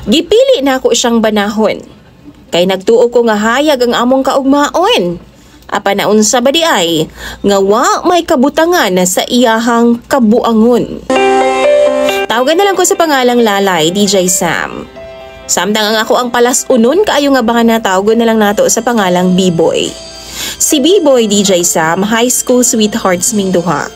Gipili na ako siyang banahon. Kay nagtuo ko nga hayag ang among kaugmaon. Apa na unsa ba di ay nga wa may kabutangan sa iyahang kabuangon. Tawagan na lang ko sa pangalang Lalay, DJ Sam. Samtang ang ako ang palas-unon kaayo nga baka natawgon na lang nato sa pangalang B-Boy. Si B-Boy DJ Sam, high school sweethearts ming duha.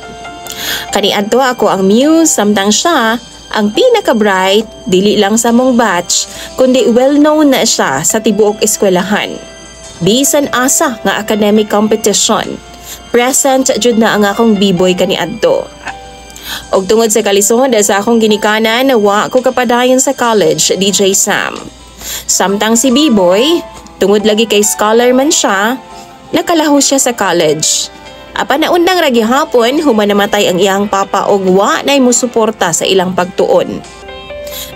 Kaniadto ako ang muse, samtang siya ang pinaka-bright, dili lang sa mong batch, kundi well-known na siya sa tibuok eskwelahan. Bisan asa nga academic competition, present jud na ang akong B-Boy kaniadto. Og tungod sa kalisod sa akong ginikanan, wa ko kapadayon sa college, DJ Sam. Samtang si B-Boy, tungod lagi kay scholar man siya, nakalaho siya sa college. Apa na undang ra gihapon human namatay ang iyang papa og wa nay mosuporta sa ilang pagtuon.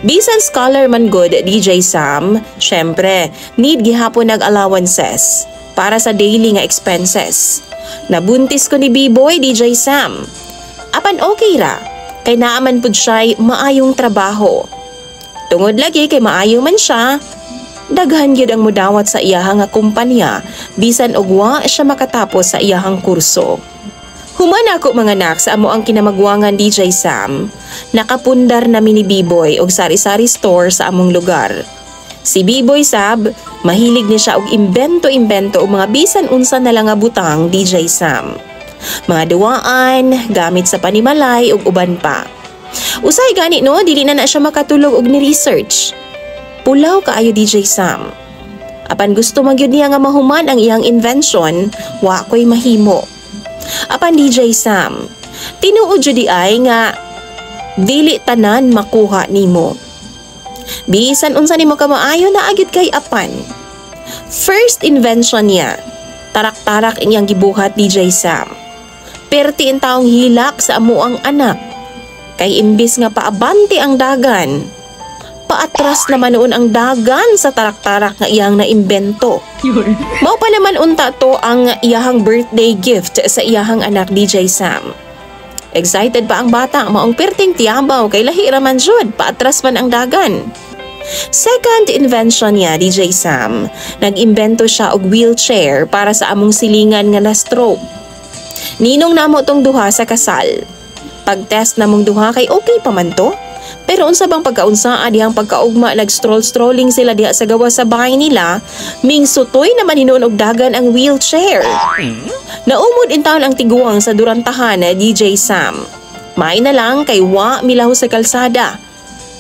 Bisan scholar man good, DJ Sam, syempre need gihapon nag allowances para sa daily nga expenses. Nabuntis ko ni B-Boy, DJ Sam. Apan okay ra, kay naaman pud siya'y maayong trabaho. Tungod lagi kay maayo man siya, daghan gyud ang mudawat sa iyahang nga kumpanya bisan og wa siya makatapos sa iyahang kurso. Human ako mga anak sa amo ang kinamagwangan, DJ Sam. Nakapundar na ni B-Boy og sari-sari store sa among lugar. Si B-Boy Sab, mahilig ni siya og imbento-imbento og mga bisan unsa na lang nga butang, DJ Sam. Mga duwaan, gamit sa panimalay ug uban pa. Usay gani no, dili na siya makatulog og ni research. Pulaw kaayo, DJ Sam. Apan gusto magyud niya nga mahuman ang iyang invention, wa ko'y mahimo. Apan DJ Sam, tinuod jud di ay nga dili tanan makuha nimo. Bisan unsa nimo ka maayo na agid kay apan. First invention niya, tarak-tarak iyang gibuhat, DJ Sam. Perti in taong hilak sa amuang anak. Kay imbis nga paabante ang dagan, paatras naman noon ang dagan sa tarak-tarak nga iyang naimbento. Mao pa naman unta to ang iyahang birthday gift sa iyahang anak, DJ Sam. Excited pa ang bata, maong perting tiyabaw kay lahi raman jud, paatras man ang dagan. Second invention niya, DJ Sam, nag-imbento siya og wheelchair para sa among silingan nga na-stroke. Ninong namo tong duha sa kasal. Pag-test namong duha kay okay pa man to. Pero unsa bang pagkaunsaa dihang pagkaugma nag-strolling sila diha sa gawa sa bahay nila, ming sutoy naman hinuon og dagan ang wheelchair. Naumod in taon ang tiguang sa durantahan, DJ Sam. May na lang kay wa milaho sa kalsada.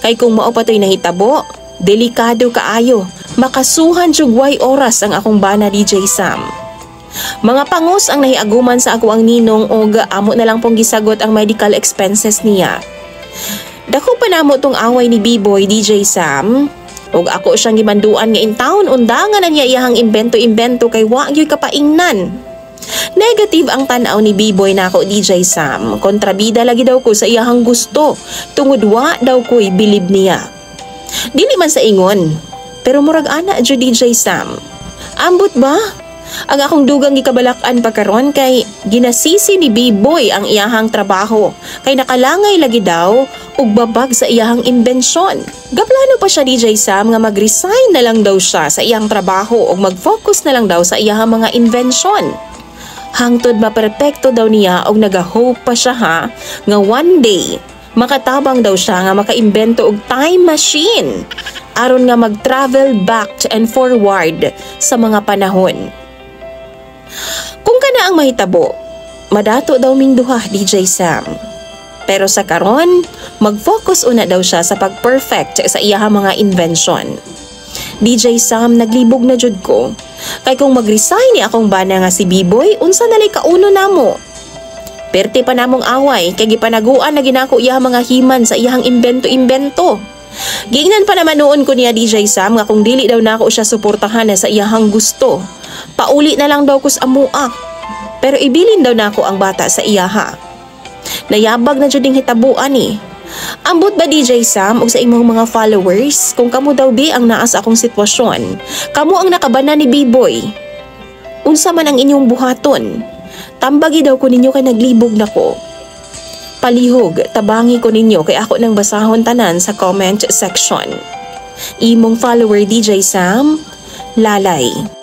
Kay kung mao pa to'y nahitabo, delikado kaayo, makasuhan jugway oras ang akong bana, DJ Sam. Mga pangos ang nahiaguman sa ako ang ninong og amo na lang pong gisagot ang medical expenses niya. Dako pa namo tong away ni B-Boy, DJ Sam. Og ako siyang gimanduan nga in town undangan na niya iyahang imbento-imbento kay wa gyoy kapaingnan. Negative ang tan-aw ni B-Boy nako, DJ Sam. Kontrabida lagi daw ko sa iyahang gusto. Tungod wa daw ko'y bilib niya. Dili man sa ingon, pero murag ana jud, DJ Sam. Ambot ba? Ang akong dugang gikabalakan pagkaron kay ginasisi ni B-Boy ang iyahang trabaho kay nakalangay lagi daw ug babag sa iyahang imbensyon. Gaplano pa siya, DJ Sam, nga mag-resign na lang daw siya sa iyang trabaho ug mag-focus na lang daw sa iyahang mga invention. Hangtod maperpekto daw niya og nagahope pa siya nga one day makatabang daw siya nga makaimbento og time machine aron nga mag-travel back and forward sa mga panahon. Kung kana ang mahitabo, madato daw ming duha, DJ Sam. Pero sa karon, mag-focus una daw siya sa pag-perfect sa iyahang mga invention. DJ Sam, naglibog na jud ko. Kay kung mag-resign ni akong bana nga si B-Boy, unsa nalay kauno namo? Perti pa namong away, kay gipanaguan na ginako iyahang mga himan sa iyahang imbento-imbento. Giingnan pa naman noon ko niya, DJ Sam, nga kung dili daw nako siya suportahan na sa iyahang gusto, pauli na lang daw ko sa amua. Pero ibilin daw nako ang bata sa iyaha. Nayabag na jud ding hitabuan ni. Ambot ba, DJ Sam, og sa imong mga followers, kung kamo daw bi ang naa sa akong sitwasyon, kamo ang nakabana ni B-Boy? Unsa man ang inyong buhaton? Tambagi daw ko ninyo kay naglibog na ko. Palihog, tabangi ko ninyo kay ako nang basahon tanan sa comment section. Imong follower DJ Sam Lalay.